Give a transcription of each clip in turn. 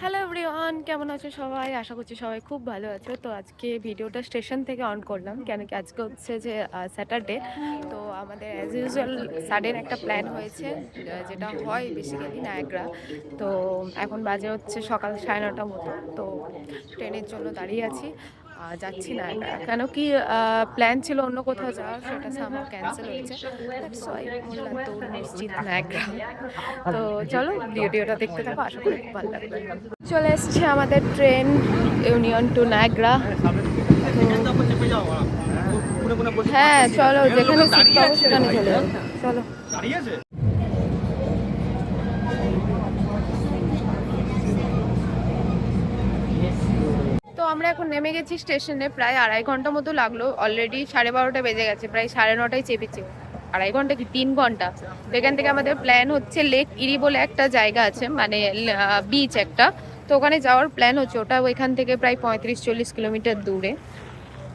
Hello everyone, কেমন আছো সবাই? আশা করছি সবাই খুব ভালো আছো। তো আজকে ভিডিওটা স্টেশন থেকে অন করলাম, কেন কি আজকে হচ্ছে যে স্যাটারডে। তো আমাদের অ্যাজ ইউজুয়াল সাডেন একটা প্ল্যান হয়েছে, যেটা হয় বেসিক্যালি নায়াগ্রা। তো এখন বাজে হচ্ছে সকাল 9:30 মতো। তো ট্রেনের জন্য দাঁড়িয়ে আছি, যাচ্ছি নায়াগ্রা। কেন কি প্ল্যান ছিল অন্য কোথাও যাওয়ার, সেটা সামহাও ক্যান্সেল হয়েছে। দ্যাটস ওয়াই বললাম দৌড় মসজিদ নায়াগ্রা। তো চলো ভিডিওটা দেখতে থাকো, আশা করি খুব ভালো লাগবে। চলে এসছে আমাদের ট্রেন, ইউনিয়ন টু নায়াগ্রা। হ্যাঁ চলো, যেখানে সিট পাবো সেখানে চলে যাবো। চলো। তো আমরা এখন নেমে গেছি স্টেশনে, প্রায় 2.5 ঘন্টা মতো লাগলো। অলরেডি 12:30 বেজে গেছে, প্রায় 9:30 চেপেছি। 2.5 ঘন্টা কি 3 ঘন্টা। তো এখান থেকে আমাদের প্ল্যান হচ্ছে লেক ইরি বলে একটা জায়গা আছে, মানে বিচ একটা। তো ওখানে যাওয়ার প্ল্যান হচ্ছে, ওটা ওইখান থেকে প্রায় 35-40 কিলোমিটার দূরে।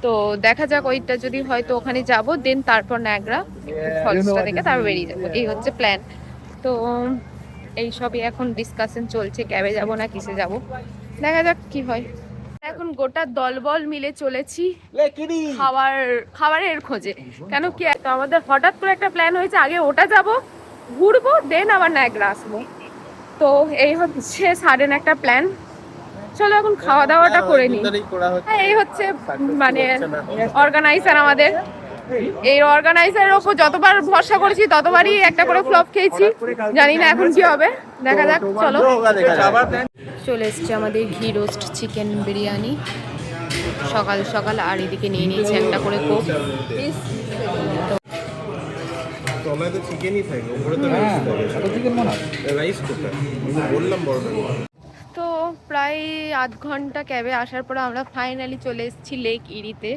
তো দেখা যাক, ওইটা যদি হয়তো ওখানে যাব, দেন তারপর নায়াগ্রা ফলসটা দেখে তারপর বেরিয়ে যাবো, এই হচ্ছে প্ল্যান। তো এই সবই এখন ডিসকাশন চলছে, ক্যাবে যাব না কিসে যাব, দেখা যাক কি হয়। এখন গোটা দলবল মিলে চলেছি খাবারের খোঁজে। কেন কি তো আমাদের হঠাৎ করে একটা প্ল্যান হয়েছে, আগে ওটা যাব, ঘুরবো, দেন আবার নায়াগ্রা আসবো। তো এই হচ্ছে সাডেন একটা প্ল্যান। চলো এখন খাওয়া দাওয়াটা করে নিই। হ্যাঁ, এই হচ্ছে মানে অর্গানাইজার আমাদের। এই অর্গানাইজারের ওপর যতবার ভরসা করেছি ততবারই একটা করে ফ্লপ খেয়েছি। জানি না এখন কি হবে, দেখা যাক। চলো। চলে এসছে আমাদের ঘি রোস্ট চিকেন বিরিয়ানি সকাল সকাল, আর এদিকে নিয়ে নিয়েছে একটা করে কোক। তো প্রায় আধ ঘন্টা ক্যাবে আসার পরে আমরা ফাইনালি চলে এসেছি লেক ইরিতে।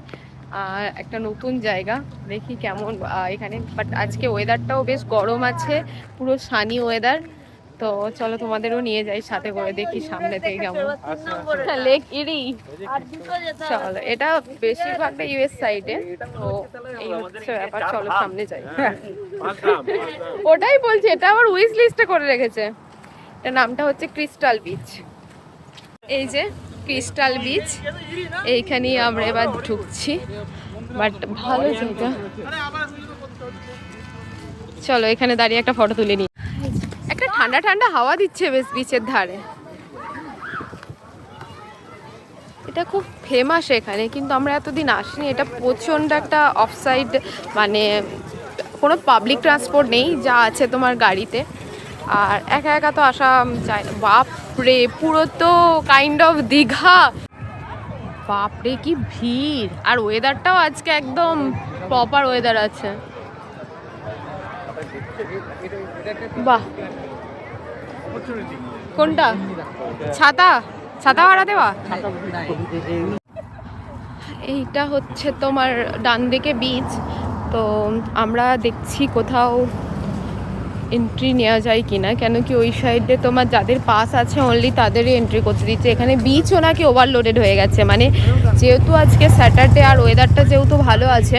একটা নতুন জায়গা, দেখি কেমন এখানে। বাট আজকে ওয়েদারটাও বেশ গরম আছে, পুরো সানি ওয়েদার। তো চলো তোমাদেরও নিয়ে যাই সাথে করে, দেখি সামনে থেকে কেমন লেক ইরি। চলো, এটা বেশিরভাগটা ইউএস সাইডে। তো এই হচ্ছে ব্যাপার, চলো সামনে যাই। ওটাই বলছি, এটা আমার উইশ লিস্টে করে রেখেছে। এটা নামটা হচ্ছে ক্রিস্টাল বিচ। এই যে ক্রিস্টাল বিচ, এইখানেই আমরা এবার ঢুকছি। বাট ভালো জায়গা, চলো এখানে দাঁড়িয়ে একটা ফটো তুলে নিই। একটা ঠান্ডা ঠান্ডা হাওয়া দিচ্ছে বেশ বিচের ধারে। এটা খুব ফেমাস এখানে, কিন্তু আমরা এতদিন আসিনি। এটা প্রচণ্ড একটা অফসাইড, মানে কোনো পাবলিক ট্রান্সপোর্ট নেই, যা আছে তোমার গাড়িতে। আর একা একা তো আসা যায় না। বাপরে, পুরো তো কাইন্ড অফ দীঘা। বাপরে কি ভিড়! আর ওয়েদারটাও আজকে একদম প্রপার ওয়েদার আছে। বাহ, কোনটা? ছাতা ছাতা ভাড়া দেওয়া। এইটা হচ্ছে তোমার ডান দিকে বিচ। তো আমরা দেখছি কোথাও এন্ট্রি নেওয়া যায় কিনা, কেন কি ওই সাইডে তোমার যাদের পাস আছে অনলি তাদেরই এন্ট্রি করতে দিচ্ছে। এখানে বিচও নাকি ওভারলোডেড হয়ে গেছে, মানে যেহেতু আজকে স্যাটারডে আর ওয়েদারটা যেহেতু ভালো আছে,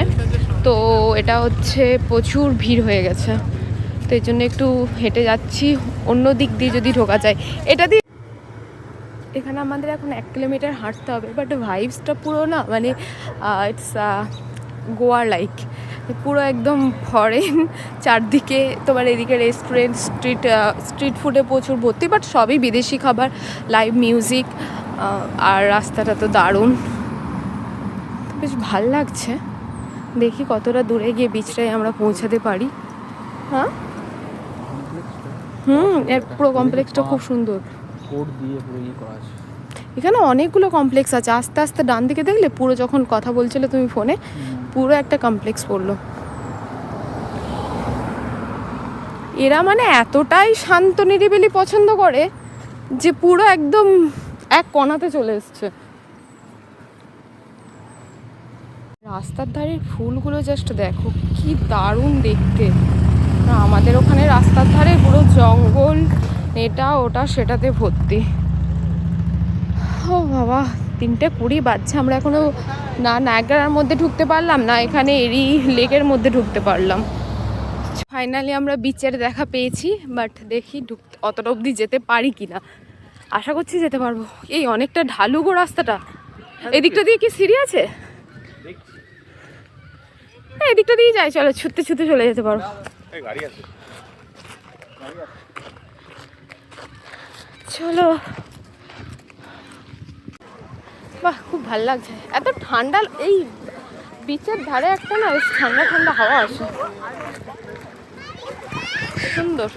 তো এটা হচ্ছে প্রচুর ভিড় হয়ে গেছে। তো এই জন্য একটু হেঁটে যাচ্ছি, অন্য দিক দিয়ে যদি ঢোকা যায়। এটা দিয়ে এখানে আমাদের এখন 1 কিলোমিটার হাঁটতে হবে, বাট ভাইবসটা পুরো না, মানে ইটস গোয়া লাইক, পুরো একদম ফরেন। চারদিকে তোমার এদিকে রেস্টুরেন্ট, স্ট্রিট ফুডে প্রচুর ভর্তি, বাট সবই বিদেশি খাবার, লাইভ মিউজিক। আর রাস্তাটা তো দারুণ, বেশ ভাল লাগছে। দেখি কতটা দূরে গিয়ে বিচটায় আমরা পৌঁছাতে পারি। হ্যাঁ, এর পুরো কমপ্লেক্সটা খুব সুন্দর। এখানে অনেকগুলো কমপ্লেক্স আছে, আস্তে আস্তে ডান দিকে দেখলে পুরো, যখন কথা বলছিলে তুমি ফোনে, পুরো একটা কমপ্লেক্স পড়লো। এরা মানে এতটাই শান্ত নিরিবিলি পছন্দ করে যে পুরো একদম এক কোণাতে চলে এসছে। রাস্তার ধারের ফুলগুলো জাস্ট দেখো, কি দারুণ দেখতে। আমাদের ওখানে রাস্তার ধারে পুরো জঙ্গল, এটা ওটা সেটাতে ভর্তি। ও বাবা, 3:20 বাজছে, আমরা এখনো না নায়াগ্রার মধ্যে ঢুকতে পারলাম, না এখানে এরি লেকের মধ্যে ঢুকতে পারলাম। ফাইনালি আমরা বিচের দেখা পেয়েছি, বাট দেখি অতটা অবধি যেতে পারি কিনা। আশা করছি যেতে পারবো। এই অনেকটা ঢালু গো রাস্তাটা। এদিকটা দিয়ে কি সিঁড়ি আছে? এদিকটা দিয়ে যাই, চলো ছুটতে ছুটতে চলে যেতে পারবো। চলো। বাহ, খুব ভালো লাগছে, এত ঠান্ডা। এই বিচের ধারে একটা না বেশ ঠান্ডা ঠান্ডা হাওয়া আসে, সুন্দর।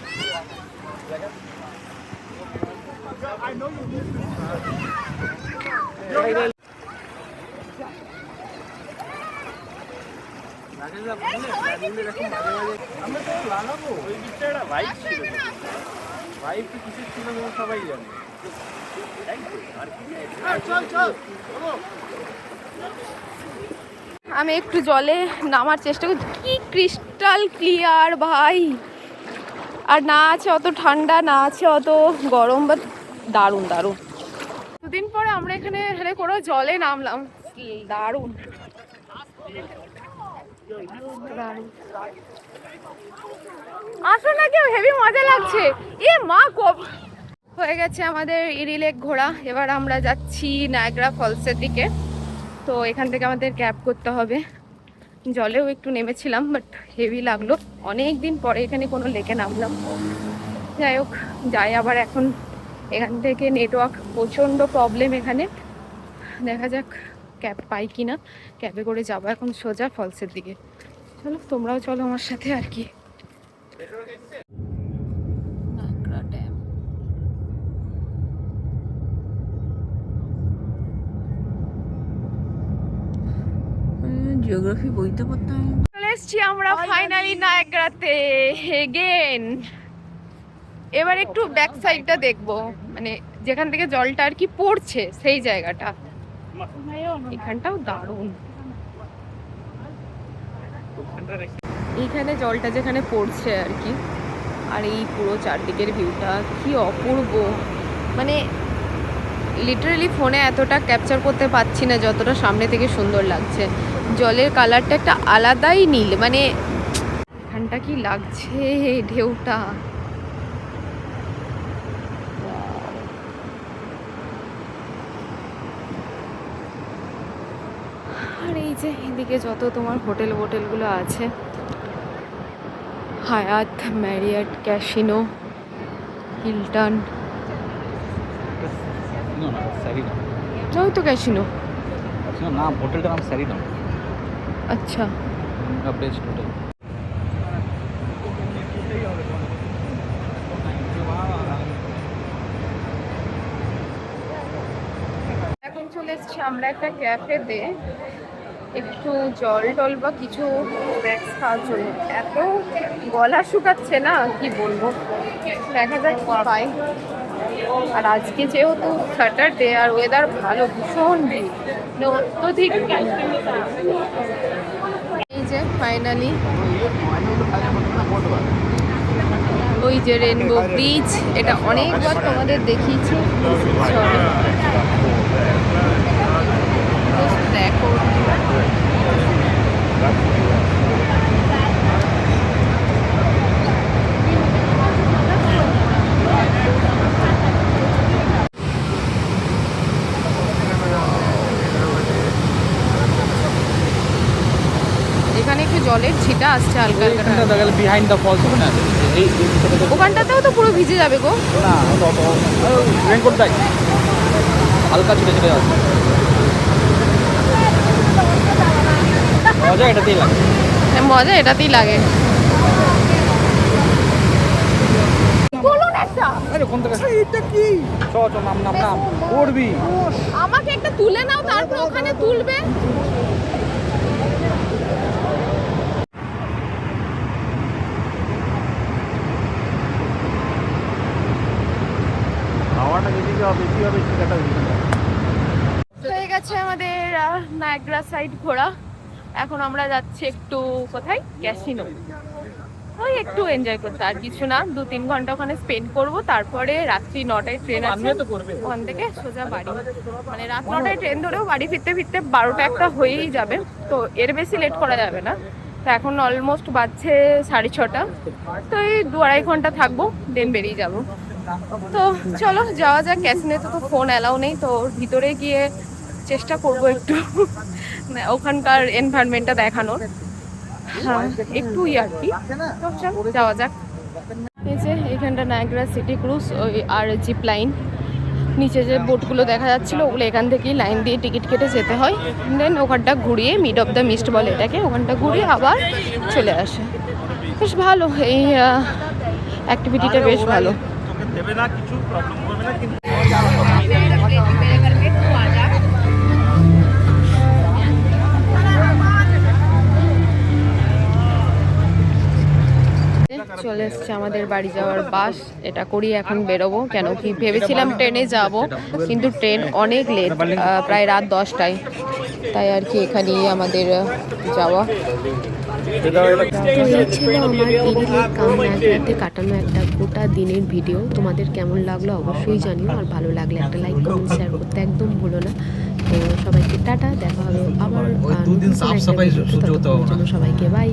আমি একটু জলে নামার চেষ্টা করছি, কি ক্রিস্টাল ক্লিয়ার ভাই। আর না আছে অত ঠান্ডা, না আছে অত গরম, বা দারুণ দারুণ। দুদিন পরে আমরা এখানে কোনো জলে নামলাম, দারুণ দারুণ। আসো না কেউ, হেভি মজা লাগছে। এ মা, কব হয়ে গেছে আমাদের ইরি লেক ঘোরা। এবার আমরা যাচ্ছি নায়াগ্রা ফলসের দিকে। তো এখান থেকে আমাদের ক্যাব করতে হবে। জলেও একটু নেমেছিলাম, বাট হেভি লাগলো। অনেক দিন পরে এখানে কোনো লেকে নামলাম। যাই হোক, যাই আবার। এখন এখান থেকে নেটওয়ার্ক প্রচণ্ড প্রবলেম এখানে, দেখা যাক ক্যাব পাই কিনা। ক্যাবে করে যাবো এখন সোজা ফলসের দিকে। চলো, তোমরাও চলো আমার সাথে আর কি। নাগরা ড্যাম। জিওগ্রাফি বইতে পড়তাম। চলে এসছি আমরা ফাইনালি নায়াগ্রাতে এগেন। এবার একটু ব্যাক সাইডটা দেখবো, মানে যেখান থেকে জলটা আর কি পড়ছে সেই জায়গাটা। এখানটাও দারুণ। এইখানে জলটা যেখানে পড়ছে আর কি, আর এই পুরো চারদিকের ভিউটা কি অপূর্ব। মানে লিটারালি ফোনে এতটা ক্যাপচার করতে পারছি না যতটা সামনে থেকে সুন্দর লাগছে। জলের কালারটা একটা আলাদাই নীল, মানে এখানটা কি লাগছে ঢেউটা। আর এই যে এদিকে যত তোমার হোটেলগুলো আছে, হায়াত, ম্যারিয়ট, ক্যাসিনো, হিলটন, ওই তো ক্যাসিনো। নাম হোটেলটার নাম স্যারিডন। আচ্ছা, বেস্ট হোটেল। এখন চলে এসেছি আমরা একটা ক্যাফেতে, একটু জল টল বা কিছু স্ন্যাক্স খাওয়ার জন্য। এত গলা শুকাচ্ছে না, কি বলবো, দেখা যাক কি পাই। আর আজকে যেহেতু স্যাটারডে আর ওয়েদার ভালো, ভীষণ ভিড়, মানে অত্যধিক। এই যে ফাইনালি ওই যে রেনবো ব্রিজ, এটা অনেকবার তোমাদের দেখিয়েছি। দেখো, এখানে একটু জলের ছিটা আসছে হালকা হালকা। বিহাইন্ড দ্য ফলস ওখানে আছে, এই ওখানটাতেও তো পুরো ভিজে যাবে গো। না রেনকোট দেয়, হালকা ছিটে ছিটে আছে। মজা এটাতেই লাগে, মজা এটাতেই লাগে। বলুন একটা। আরে কোন থেকে এটা কি চ চ নাম নাম নাম করবি। আমাকে একটা তুলে নাও, তারপর ওখানে তুলবে। হাওয়াটা যদি বেশি হবে সেটা হয়ে গেছে আমাদের নায়াগ্রা সাইড ঘোরা। এখন আমরা যাচ্ছি একটু কোথায়, ক্যাসিনো। ওই একটু এনজয় করতে, আর কিছু না। 2-3 ঘন্টা ওখানে স্পেন্ড করব, তারপরে রাত্রি 9টায় ট্রেন আছে ওখান থেকে সোজা বাড়ি। মানে রাত 9টায় ট্রেন ধরেও বাড়ি ফিরতে ফিরতে 12টা-1টা হয়েই যাবে, তো এর বেশি লেট করা যাবে না। তো এখন অলমোস্ট বাজছে 6:30। তো এই 2-2.5 ঘন্টা থাকবো, দেন বেরিয়ে যাবো। তো চলো যাওয়া যাক। ক্যাসিনোতে তো ফোন অ্যালাউ নেই, তো ভিতরে গিয়ে চেষ্টা করব একটু ওখানকার এনভায়রনমেন্টটা দেখানোর। হ্যাঁ একটু আর কি। তো চলো যাওয়া যাক। এই যে এখানটা নায়াগ্রা সিটি ক্রুজ ওই আর জিপ লাইন, নিচে যে বোটগুলো দেখা যাচ্ছিল ওগুলো এখান থেকেই লাইন দিয়ে টিকিট কেটে যেতে হয়। দেন ওখানটা ঘুরিয়ে মিড অফ দ্য মিস্ট বলে এটাকে, ওখানটা ঘুরিয়ে আবার চলে আসে। বেশ ভালো এই অ্যাক্টিভিটিটা, বেশ ভালো। চলে এসছে আমাদের বাড়ি যাওয়ার বাস, এটা করি এখন বেরোবো। কেন কি ভেবেছিলাম ট্রেনে যাব, কিন্তু ট্রেন অনেক লেট, প্রায় রাত 10টায়, তাই আর কি এখানেই আমাদের যাওয়া। তো এই ছিল আমার ইগিলের কামনাতে কাটানো একটা গোটা দিনের ভিডিও। তোমাদের কেমন লাগলো অবশ্যই জানিও, আর ভালো লাগলে একটা লাইক কমেন্ট শেয়ার করতে একদম ভুলো না। তো সবাইকে টাটা, দেখা হবে আবার নতুন কোনো একটা ভিডিওতে। ততক্ষণের জন্য সবাইকে বাই।